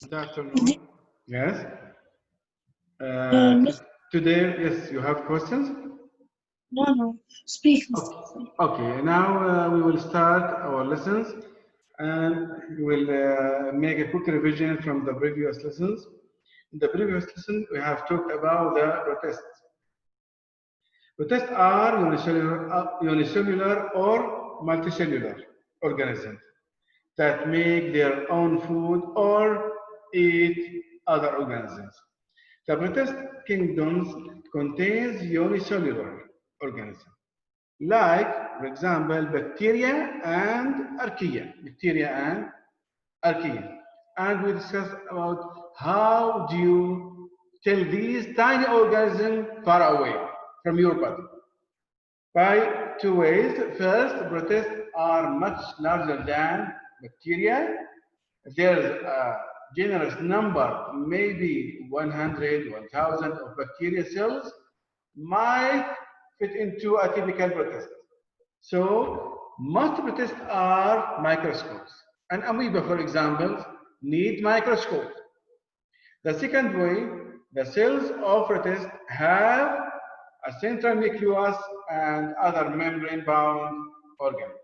Good afternoon. Yes. Uh, Uh, no, t- Today, yes, you have questions? no. Speak. Okay. Okay. Now we will start our lessons and we will make a quick revision from the previous lessons. In the previous lesson, we have talked about the protests. Protests are unicellular or multicellular organisms that make their own food or eat other organisms. The protist kingdoms contains unicellular organisms, like, for example, bacteria and archaea. Bacteria and archaea. And we discussed about how do you tell these tiny organisms far away from your body. By two ways. First, protists are much larger than bacteria. There's a generous number, maybe 100, 1000 of bacteria cells might fit into a typical protist. So most protists are microscopes. An amoeba, for example, need microscope. The second way, the cells of protist have a central nucleus and other membrane-bound organs.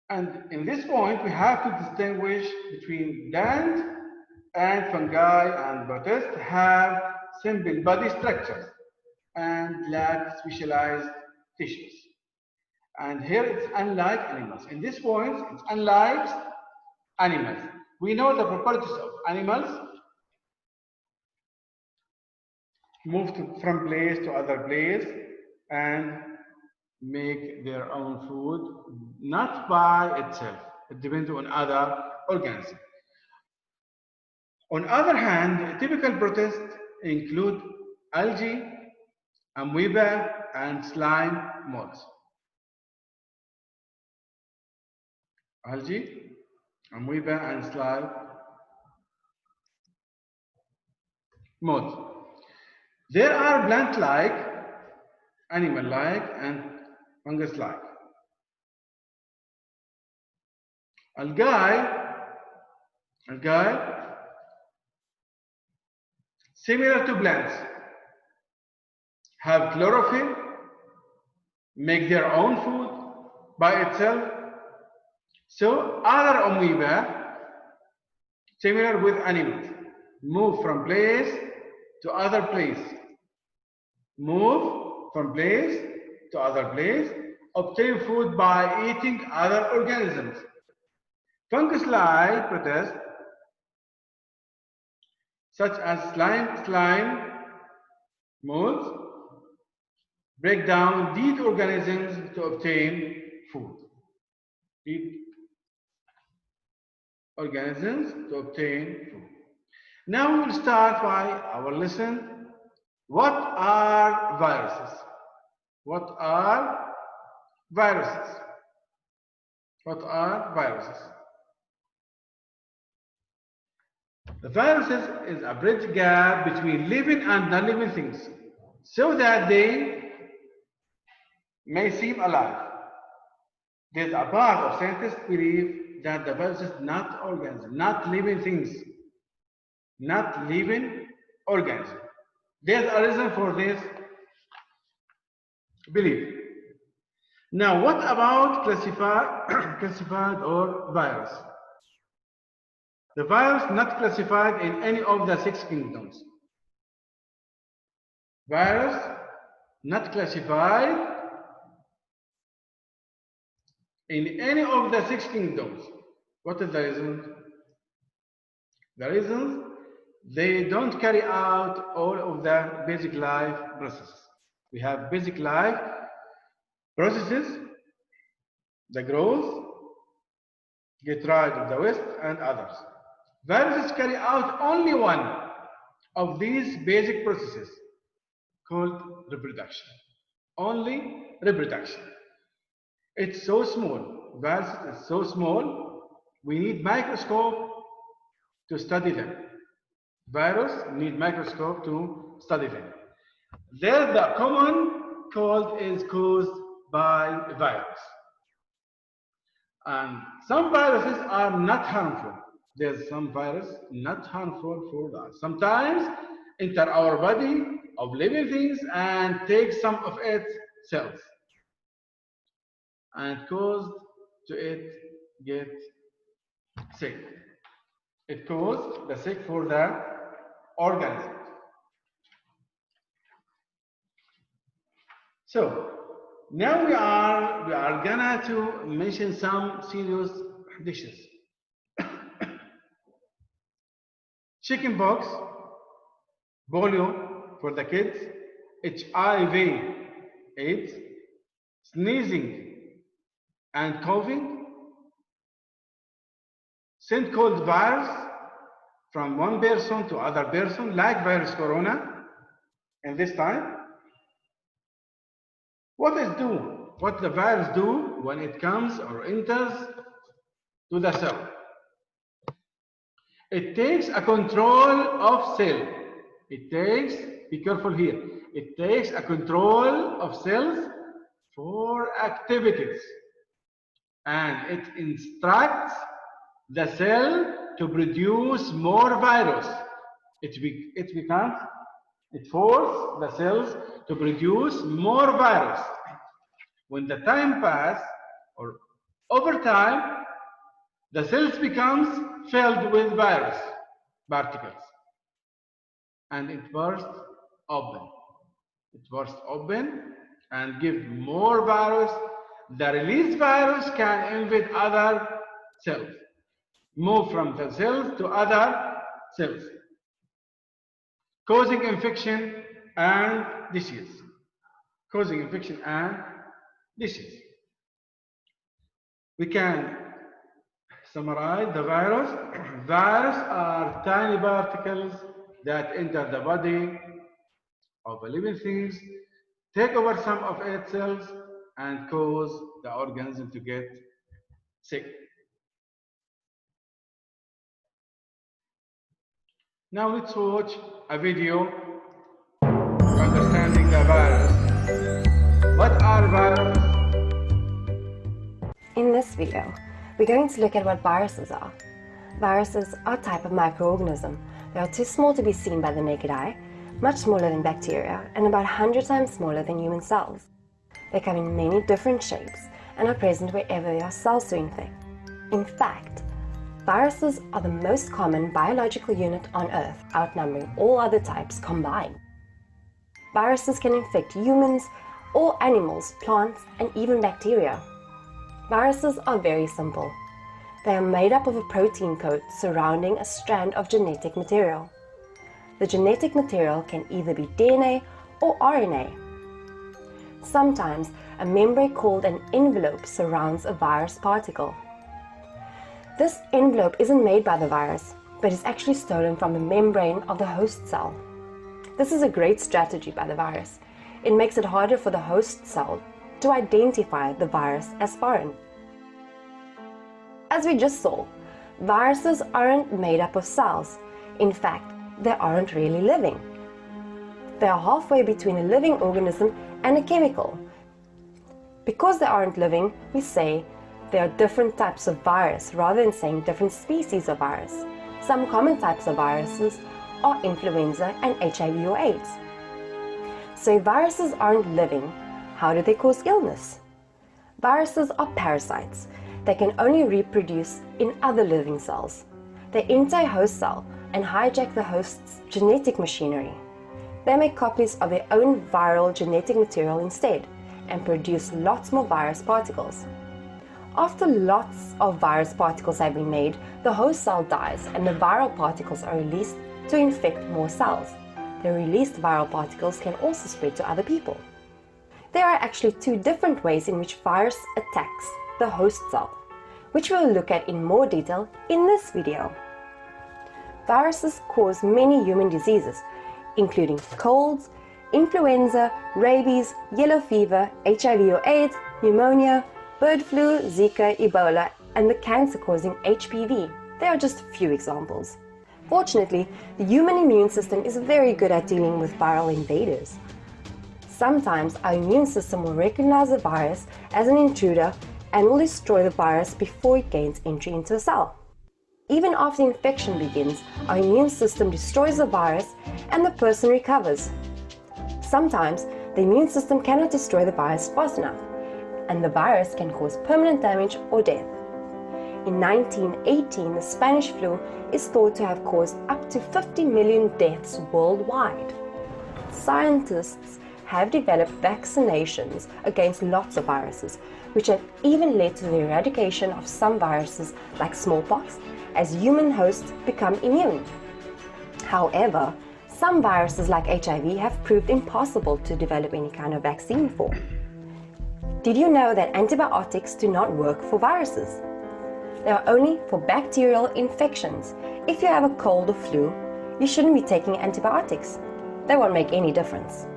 And in this point, we have to distinguish between plant and fungi and protists have simple body structures and lack specialized tissues. And here it's unlike animals. In this point, it's unlike animals. We know the properties of animals move from place to other place and make their own food, not by itself. It depends on other organisms. On other hand, typical protists include algae, amoeba, and slime moths. Algae, amoeba, and slime moths. There are plant-like, animal-like, and fungus-like. Algae, similar to plants, have chlorophyll, make their own food by itself. So other amoeba, similar with animals, move from place to other place, move from place to other place, obtain food by eating other organisms. Fungus-like protists, such as slime molds, break down these organisms to obtain food. Eat organisms to obtain food. Now we will start by our lesson. What are viruses? What are viruses? What are viruses? The viruses is a bridge gap between living and non-living things so that they may seem alive. There's a part of scientists believe that the virus is not organisms, not living things, not living organisms. There's a reason for this belief. Now, what about classified or virus? The virus not classified in any of the six kingdoms. Virus not classified in any of the six kingdoms. What is the reason? The reason they don't carry out all of the basic life processes. We have basic life processes, the growth, get rid of the waste, and others. Viruses carry out only one of these basic processes called reproduction. Only reproduction. It's so small. Viruses is so small, we need microscope to study them. Virus need microscope to study them. There, the common cold is caused by virus. And some viruses are not harmful. There's some virus not harmful for us. Sometimes enter our body of living things and take some of its cells and cause to it get sick. It causes the sick for the organism. So now we are gonna to mention some serious dishes. Chickenpox, polio for the kids, HIV/AIDS, sneezing and coughing, send cold virus from one person to other person, like virus corona. And this time, what the virus do when it comes or enters to the cell? It takes a control of cell. Be careful here. It takes a control of cells for activities. And it instructs the cell to produce more virus. It forces the cells to produce more virus. When the time passes, or over time, the cells becomes filled with virus particles, and it bursts open. It bursts open and give more virus. The released virus can invade other cells, move from the cells to other cells, causing infection and disease. We can summarize the virus. Virus are tiny particles that enter the body of a living things, take over some of its cells, and cause the organism to get sick. Now let's watch a video for understanding the virus. What are viruses? In this video, we're going to look at what viruses are. Viruses are a type of microorganism. They are too small to be seen by the naked eye, much smaller than bacteria, and about 100 times smaller than human cells. They come in many different shapes and are present wherever there are cells to infect. In fact, viruses are the most common biological unit on Earth, outnumbering all other types combined. Viruses can infect humans, all animals, plants, and even bacteria. Viruses are very simple. They are made up of a protein coat surrounding a strand of genetic material. The genetic material can either be DNA or RNA. Sometimes a membrane called an envelope surrounds a virus particle. This envelope isn't made by the virus, but is actually stolen from the membrane of the host cell. This is a great strategy by the virus. It makes it harder for the host cell to identify the virus as foreign. As we just saw, viruses aren't made up of cells. In fact, they aren't really living. They are halfway between a living organism and a chemical. Because they aren't living, we say there are different types of virus rather than saying different species of virus. Some common types of viruses are influenza and HIV or AIDS. So if viruses aren't living, how do they cause illness? Viruses are parasites. They can only reproduce in other living cells. They enter a host cell and hijack the host's genetic machinery. They make copies of their own viral genetic material instead and produce lots more virus particles. After lots of virus particles have been made, the host cell dies and the viral particles are released to infect more cells. The released viral particles can also spread to other people. There are actually two different ways in which virus attacks the host cell, which we'll look at in more detail in this video. Viruses cause many human diseases, including colds, influenza, rabies, yellow fever, HIV or AIDS, pneumonia, bird flu, Zika, Ebola, and the cancer-causing HPV. They are just a few examples. Fortunately, the human immune system is very good at dealing with viral invaders. Sometimes our immune system will recognize the virus as an intruder and will destroy the virus before it gains entry into a cell. Even after infection begins, our immune system destroys the virus and the person recovers. Sometimes, the immune system cannot destroy the virus fast enough, and the virus can cause permanent damage or death. In 1918, the Spanish flu is thought to have caused up to 50 million deaths worldwide. Scientists have developed vaccinations against lots of viruses, which have even led to the eradication of some viruses like smallpox, as human hosts become immune. However, some viruses like HIV have proved impossible to develop any kind of vaccine for. Did you know that antibiotics do not work for viruses? They are only for bacterial infections. If you have a cold or flu, you shouldn't be taking antibiotics. They won't make any difference.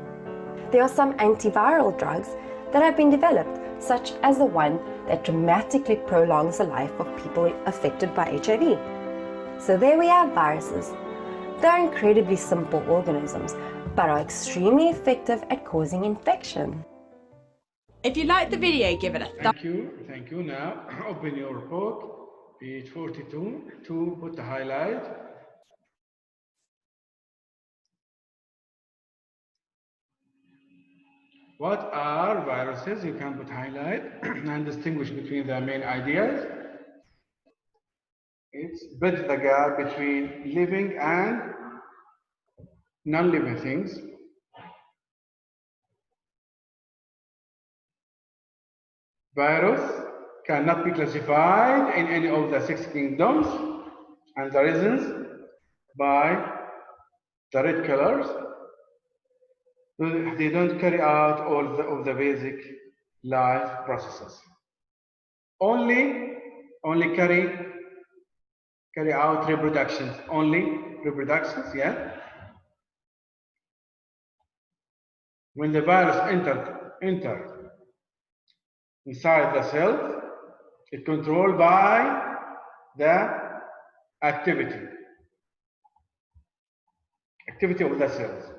There are some antiviral drugs that have been developed, such as the one that dramatically prolongs the life of people affected by HIV. So there we have viruses. They are incredibly simple organisms, but are extremely effective at causing infection. If you liked the video, give it a thumbs up. Thank you. Now, open your book, page 42, to put the highlight. What are viruses? You can put highlight and distinguish between the main ideas. It's bridge the gap between living and non-living things. Virus cannot be classified in any of the 6 kingdoms, and the reasons by the red colors. They don't carry out all of the basic life processes. Only carry out reproductions. Only reproductions, yeah. When the virus enter inside the cell, it's controlled by the activity of the cells.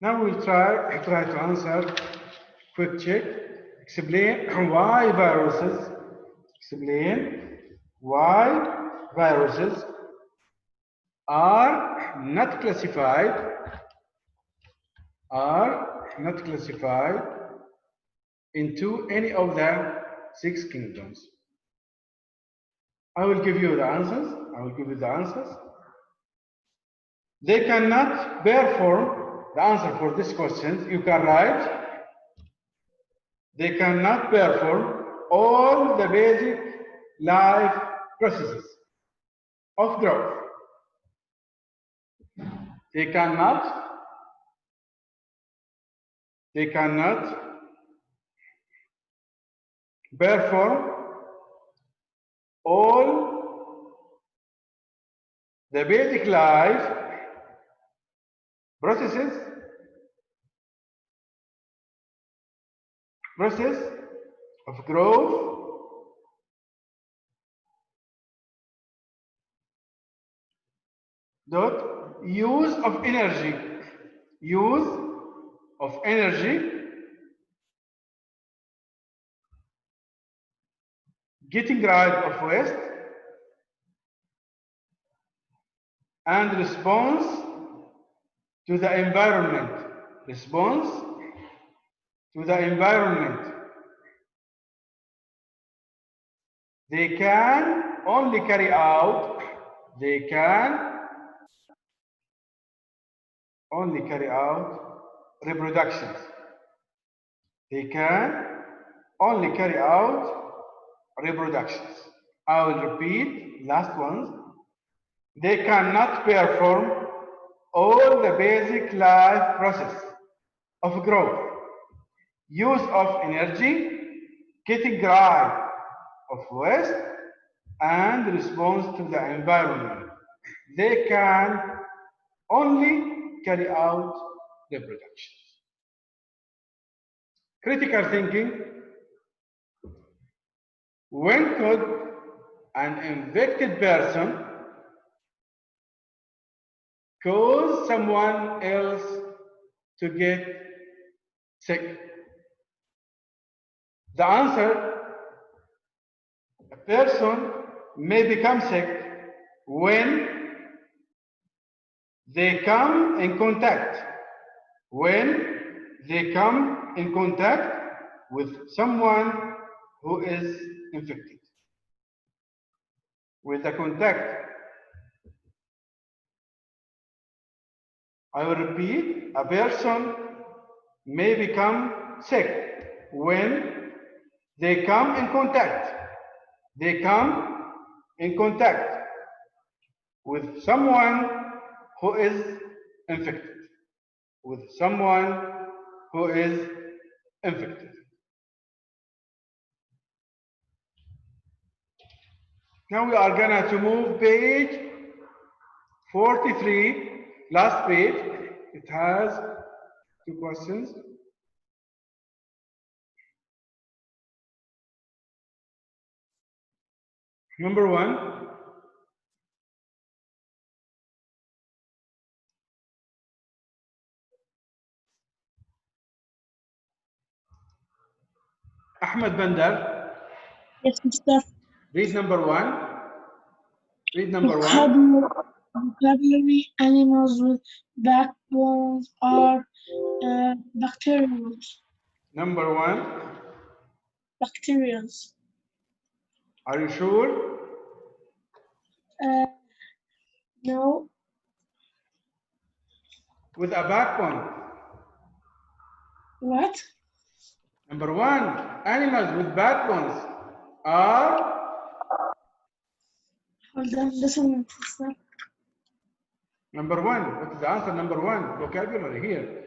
Now we'll try to answer quick check. Explain why viruses are not classified into any of the 6 kingdoms. I will give you the answers. They cannot perform the answer for this question. You can write. They cannot perform all the basic life processes of growth. They cannot perform all the basic life process of growth use of energy, getting rid of waste, and response to the environment. They can only carry out reproductions. I will repeat last ones. They cannot perform all the basic life process of growth, use of energy, getting rid of waste, and response to the environment. They can only carry out reproductions. Critical thinking. When could an infected person cause someone else to get sick? The answer, a person may become sick when they come in contact with someone who is infected. With the contact, I will repeat, a person may become sick when they come in contact with someone who is infected. Now we are gonna to move page 43, last page. It has 2 questions. Number 1. Ahmed Bandar, Yes, Mr. read number 1. Vocabulary animals with backbones are bacterials. Number 1. Bacterials. Are you sure? No. With a backbone. What? Number 1. Animals with backbones are. Hold on, listen, Mr. Number 1. What is the answer? Number 1. Vocabulary here.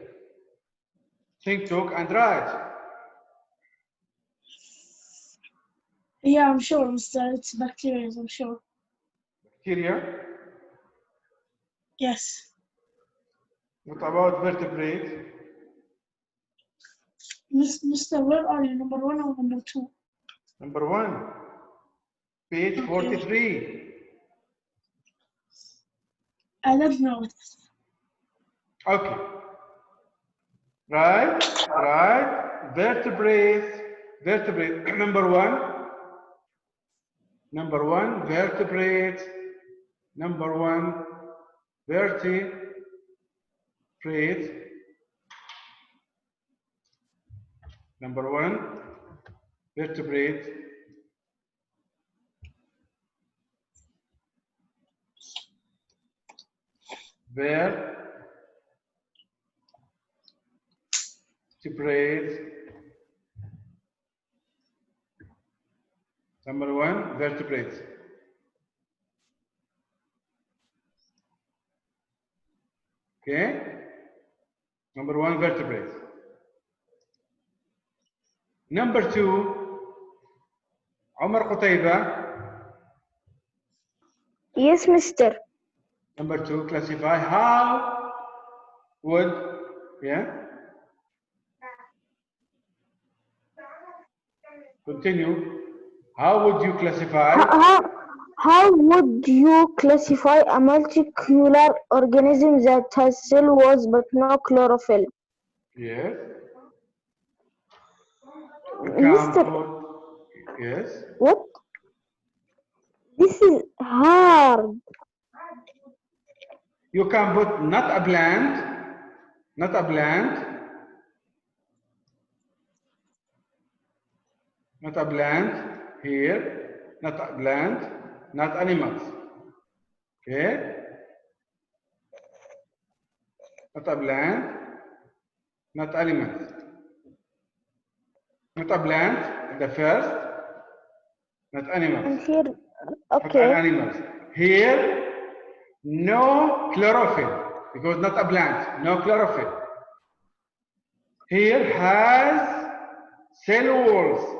Think, talk, and write. Yeah, I'm sure, Mr. It's bacteria, I'm sure. Bacteria. Yes. What about vertebrate? Mr. Where are you? Number 1 or number 2? Number 1. Page 43. I don't know. Okay. Right. Vertebrate. Number 1. Vertebrate. Number 1. Vertebrate. Number 1. Vertebrate. Number 1, vertebrates. Okay? Number 1, vertebrates. Number 2, Omar Qutayba. Yes, mister. Number 2, classify. How would, continue. How would you classify? How would you classify a multicellular organism that has cell walls but no chlorophyll? Yes. Mister, yes. what? This is hard. You can put not a plant here, not a plant, not animals. Okay? Not a plant, not animals. Not a plant, the first, not animals. And here, Not okay. animals. Here, no chlorophyll, because not a plant, no chlorophyll. Here has cell walls.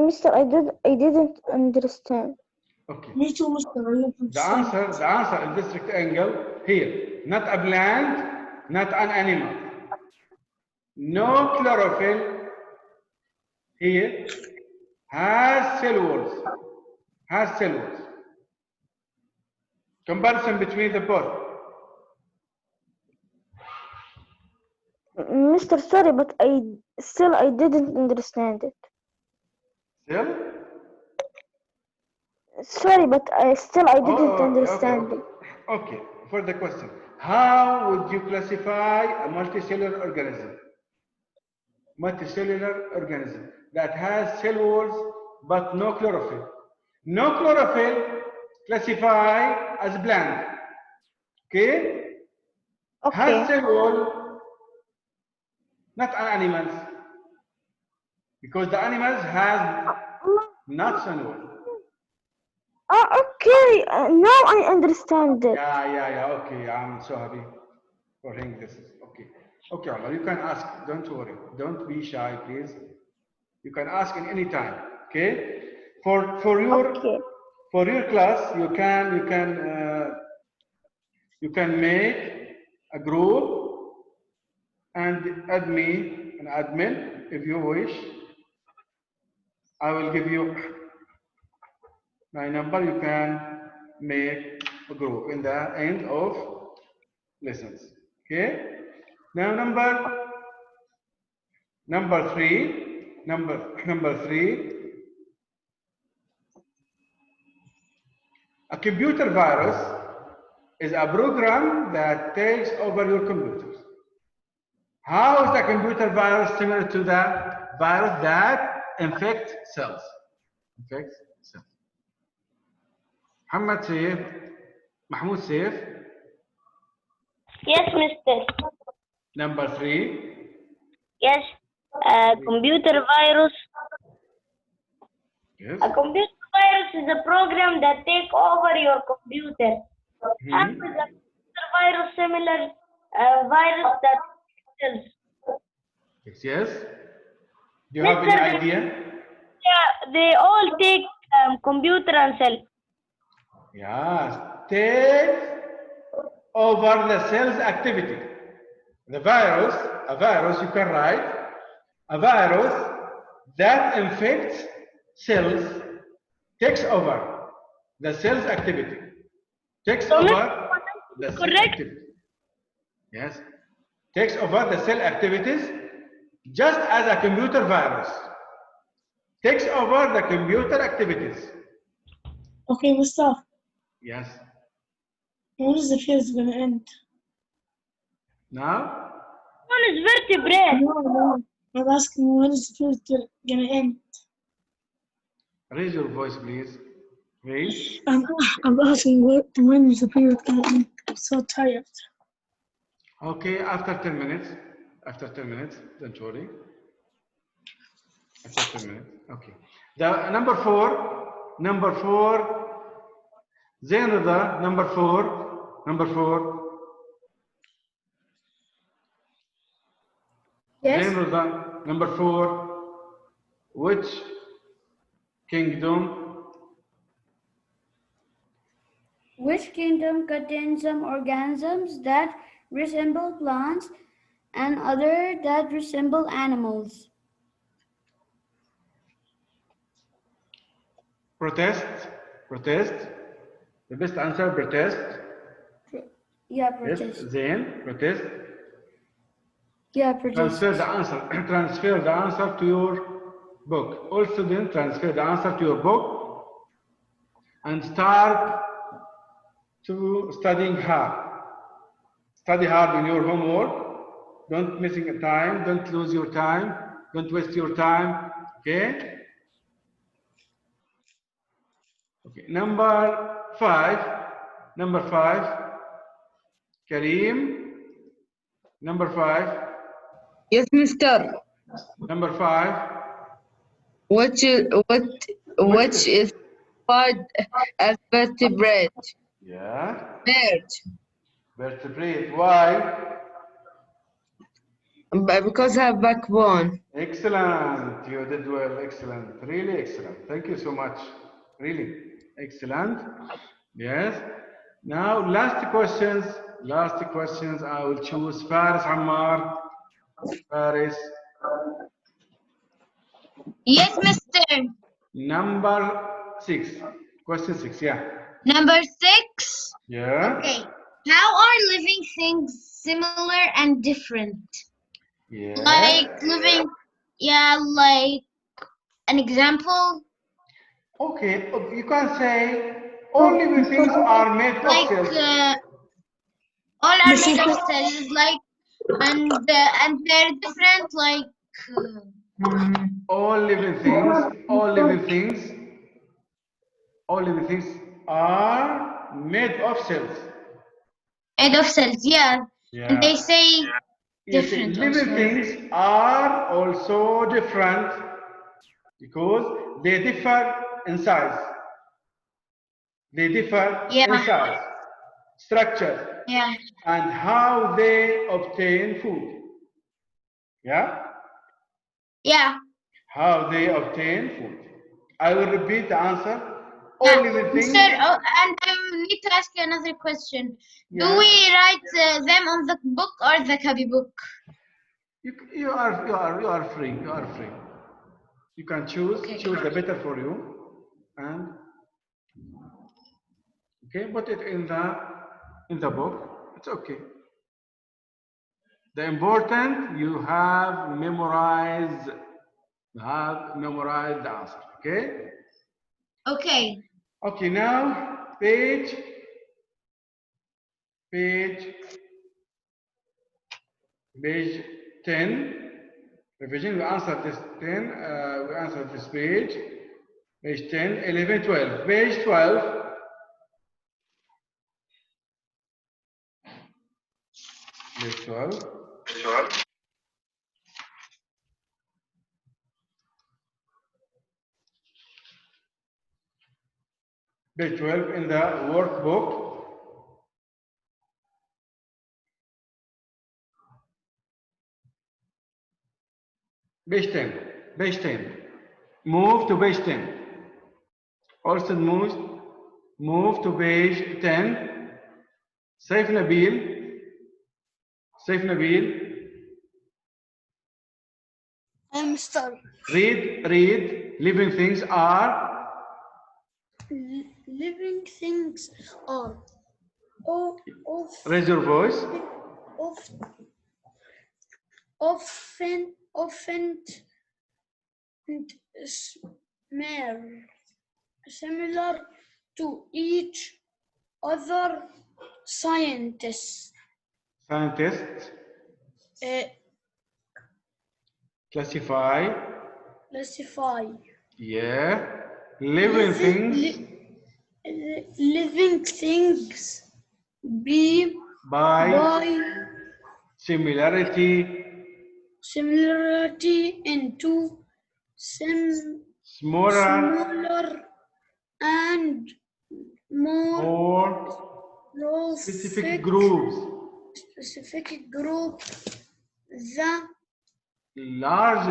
Mister, I didn't understand. Okay. Me too, Mr. The answer in this rectangle here, not a plant, not an animal. No chlorophyll. Here has cell walls. has cell walls. Comparison between the both. Mr. Sorry, but I didn't understand it. Cell? Sorry, but I didn't understand okay. it. Okay, for the question. How would you classify a multicellular organism? Multicellular organism that has cell walls but no chlorophyll. No chlorophyll, classify as plant. Okay? Has Okay. cell wall, not animals. Because the animals have not cell wall. Okay. Now I understand it. Yeah. Okay, I'm so happy for hearing this. Okay. Okay, Omar, you can ask. Don't worry. Don't be shy, please. You can ask in any time. Okay. For your class, you can make a group and add me an admin if you wish. I will give you my number. You can make a group in the end of lessons. Okay. Now number three. A computer virus is a program that takes over your computers. How is the computer virus similar to the virus that infects cells? Muhammad Saif, Mahmoud Saif. Yes, Mister. Number 3. Yes. Computer virus. Yes. A computer virus is a program that takes over your computer. How is a computer virus similar virus that kills? Yes. Do you have any idea? Yeah, they all take computer and cell. Yes. Take over the cell's activity. A virus you can write, a virus that infects cells takes over the cell's activity. Takes over the cell activity. Yes. Takes over the cell activities just as a computer virus takes over the computer activities. Okay, Mustafa. Yes. When is the phase gonna end? Now? One is vertebrate. No. I'm asking when is the phase gonna end? Raise your voice, please. Raise. I'm asking when is the period gonna end? I'm so tired. Okay, after 10 minutes. After 10 minutes, don't worry. After 10 minutes. Okay. The number 4. Zainada, number 4. Yes. Zainada, number 4. Which kingdom? Which kingdom contains some organisms that resemble plants and other that resemble animals? Protest. The best answer, protest. Yeah, protest. Yes, Zain, protest. Yeah, protest. Transfer the answer to your book. All students transfer the answer to your book and start to studying hard. Study hard in your homework. Don't missing a time. Don't lose your time. Don't waste your time. Okay. Okay. Number 5. Kareem. Number 5. Yes, mister. Number 5. Which is classified as vertebrate? Yeah. Bird. Vertebrate. Why? Because I have backbone. Excellent. You did well. Excellent. Really excellent. Thank you so much. Really excellent. Yes. Now, last questions. I will choose Faris Ammar. Faris. Yes, mister. Number 6. Question 6, yeah. Number 6. Yeah. Okay. How are living things similar and different? Yeah. Like living, yeah, like an example. Okay, you can say all living things are made of Like cells. all are made of cells, like, and they're different, like. All living things are made of cells. Made of cells, yeah. Yeah. And they say You see, different living also. things are also different because they differ in size. They differ in size, structure, Yeah. and how they obtain food. Yeah? Yeah. How they obtain food. I will repeat the answer. All living things. Sir, oh, and I need to ask you another question. Yeah. Do we write them on the book or the copybook? You are free. You are free. You can choose the better for you, and okay, put it in the book. It's okay. The important you have memorized. You have memorized the answer. Okay. Okay. Okay. Now page 10. Revision. We answered this 10. We answered this page. Page 10, 11, 12. Page 12. Page 12. Page 12 in the workbook. Page 10. Page 10. Move to page 10. Also move to page 10. Saif Nabil. Mr. Read. Living things are. Living things are Raise your voice. often similar to each other. Scientists classify. Yeah. Living things by similarity into smaller and more specific groups. The large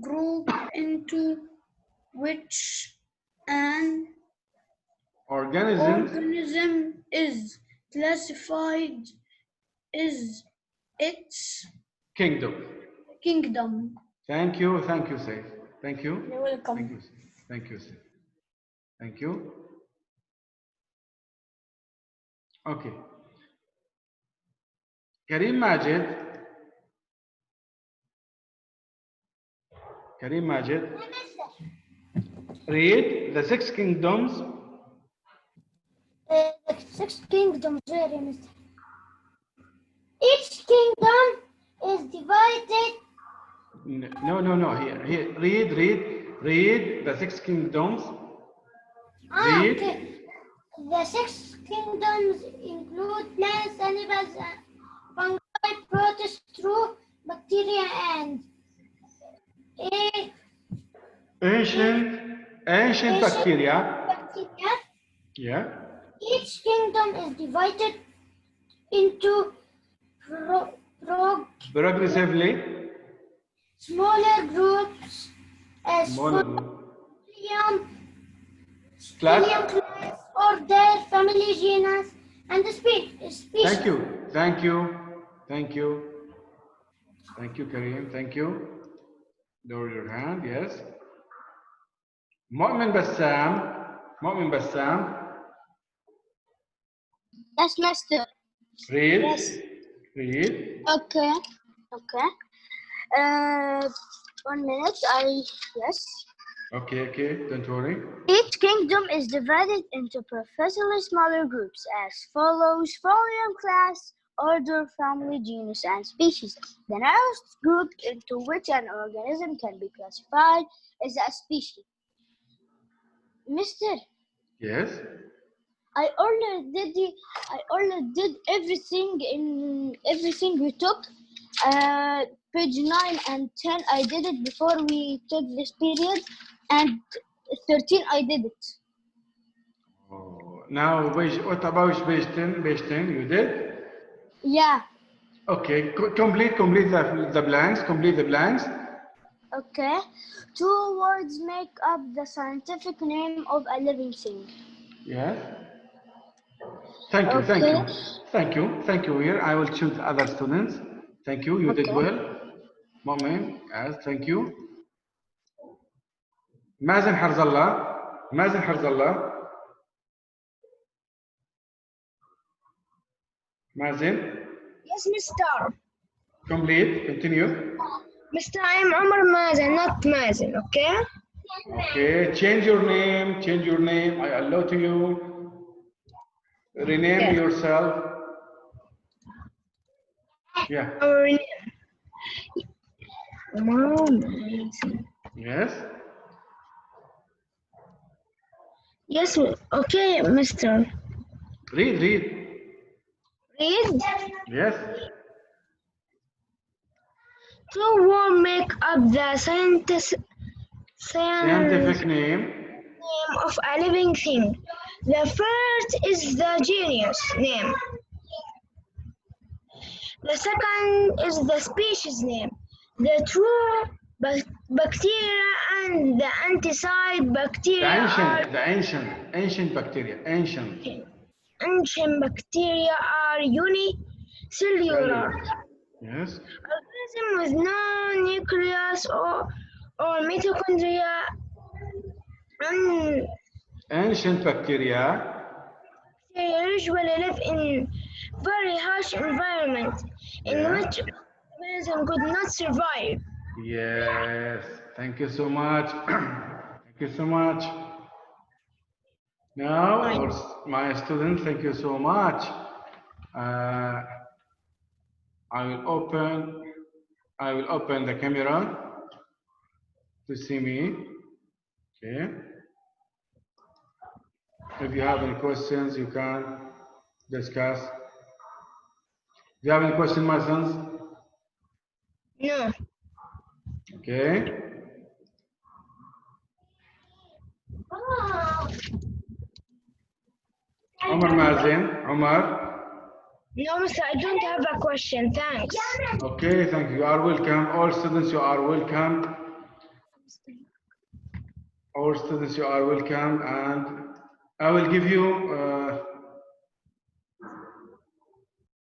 group into which an organism is classified is its kingdom. Thank you, Saif. Thank you. You're welcome. Thank you, Saif. Thank you. Okay. Kareem Majid. Read the 6 kingdoms. The 6 kingdoms, very Mr. Each kingdom is divided. No. Here. Read the 6 kingdoms. Read. Okay. The 6 kingdoms include plants, animals, fungi, protists, true bacteria, and ancient bacteria. Yeah. Each kingdom is divided into progressively smaller groups as class, order, family, genus, and the species. Thank you, Kareem. Thank you. Lower your hand. Yes. Mu'min Bassam. Mu'min Bassam. Yes, Master. Read. Yes. Read. Okay. Okay. 1 minute. Yes. Okay. Don't worry. Each kingdom is divided into professionally smaller groups as follows: volume, class, order, family, genus, and species. The narrowest group into which an organism can be classified is a species. Mister, Yes. I already did everything we took. Page 9 and 10 I did it before we took this period, and 13 I did it. Oh, now, what about page 10? Page 10, you did? Yeah. Okay, complete the blanks. Complete the blanks. Okay. 2 words make up the scientific name of a living thing. Yes. Thank you. Here, I will choose other students. Thank you. You did well. Mu'min, yes, thank you. Mazen Harzallah. Mazen. Yes, Mister. Complete. Continue. Mister, I am Omar Mazen, not Mazen, okay? Okay. Change your name. I allow to you. Rename yourself. Yeah. Yes. Yes, okay, Mister. Read. Read. Yes. 2 words make up the Scientific name of a living thing. The first is the genus name. The second is the species name. The true bacteria and the anticide bacteria ancient bacteria. Ancient bacteria are unicellular. Yes. Organism with no nucleus or mitochondria. Ancient bacteria usually live in very harsh environment in which organism could not survive. Yes. Thank you so much. Now, my students, thank you so much. I will open the camera to see me. Okay. If you have any questions, you can discuss. Do you have any questions, my sons? No. Okay. Omar Mazen. Omar. No, Mister, I don't have a question. Thanks. Okay, thank you. You are welcome. All students, you are welcome. And I will give you